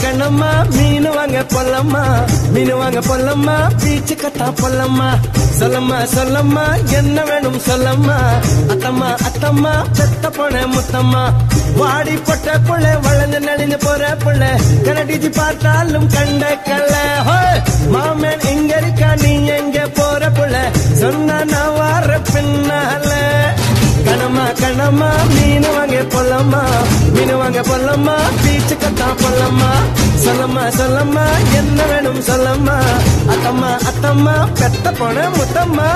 கண்ணம்மா மீன் வாங்க பொல்லம்மா மீன் வாங்க பொல்லம்மா பீச்சு கட்டா பொல்லம்மா சொல்லம்மா சொல்லம்மா என்ன வேணும் சொல்லம்மா அத்தம்மா அத்தம்மா பெத்த போன முத்தம்மா வாடி பொட்ட புள்ள வளர்ந்து நடிந்து போற புள்ள கனடிச்சு பார்த்தாலும் கண்ட கல்ல மாமன் எங்க இருக்கா நீ எங்க போற புள்ள சொன்னா நான் வார பின்னால கணமா கணமா மீன் வாங்க பொல்லம்மா மீன் வாங்க பொல்லம்மா பீச்சு கட்டா பொல்லம்மா சொல்லம்மா சொல்லம்மா என்ன வேணும் சொல்லம்மா அத்தம்மா அத்தம்மா பெத்த போன முத்தம்மா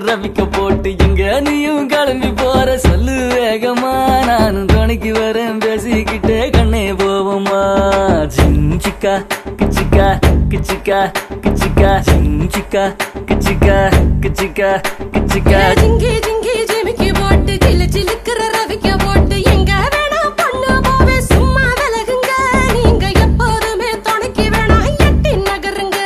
ரவிக்க போட்டு எங்க நீயும் கிளம்பி போற சொல்லு வேகமா நானும் துணைக்கு வரேன் பேசிக்கிட்டே கண்ணே போவோமா ஜிஞ்சிக்கா கிச்சிக்கா கிச்சிக்கா கிச்சிக்கா ஜிஞ்சிக்கா கிச்சிக்கா கிச்சிக்கா கிச்சிக்கா ஜிங்கி ஜிங்கி ஜிமிக்கி போட்டு ஜிலு ஜிலுக்குற ரவிக்க போட்டு எங்க வேணா பொண்ணு போவே சும்மா விலகுங்க நீங்க எப்போதுமே துணைக்கு வேணா எட்டி நகருங்க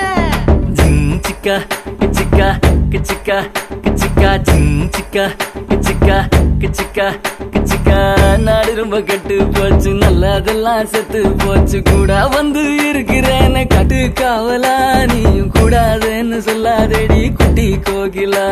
ஜிஞ்சிக்கா கிச்சிக்கா கிச்சிக்கா கிச்சிக்கா ஜிஞ்சிக்கா கிச்சிக்கா கிச்சிக்கா கிச்சிக்கா நாடு ரொம்ப கெட்டு போச்சு நல்லதெல்லாம் செத்து போச்சு கூட வந்து இருக்கிறேன்னு கட்டு காவலா நீயும் கூடாதுன்னு சொல்லாதேடி குட்டி கோகிலா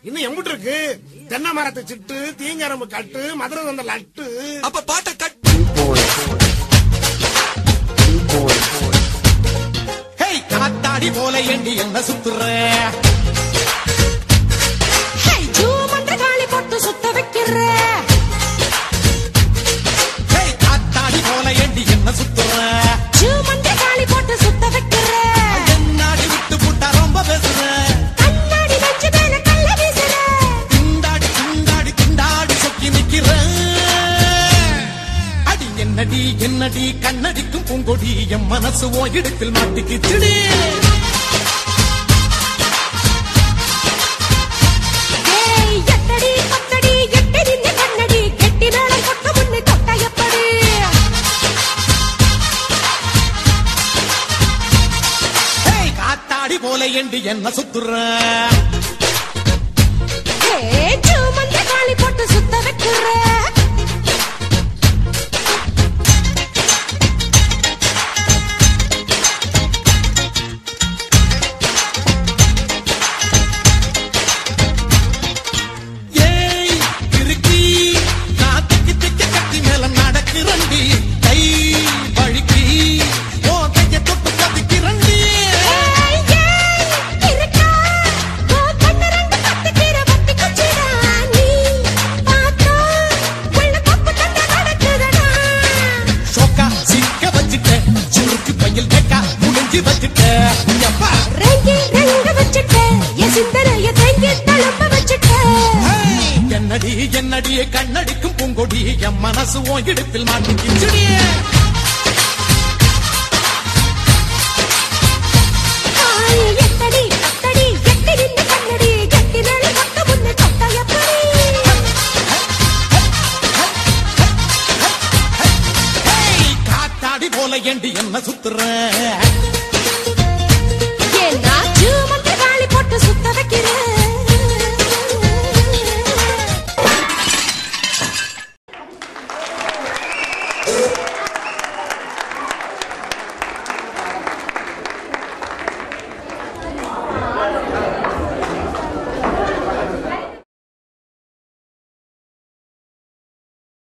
இன்னும் எம்பிட்டு இருக்கு தென்னை மரத்தை சிட்டு தீங்கரம்பு கட்டு மதுரை வந்த லட்டு அப்ப பாட்டை கட்டு காத்தாடி போல எண்ணி என்ன சுத்துற என்னடி கண்ணடிக்கும் பூங்கொடி என் மனசு ஓ இடத்தில் மாட்டிக்கிச்சுடி காத்தாடி போல எண்டி என்ன சுத்துற போட்டு சுத்த வைக்கிற என்னடியே கண்ணடிக்கும் பூங்கொடி என் மனசு ஓ இடத்தில் மாட்டிக்கிச்சுடியே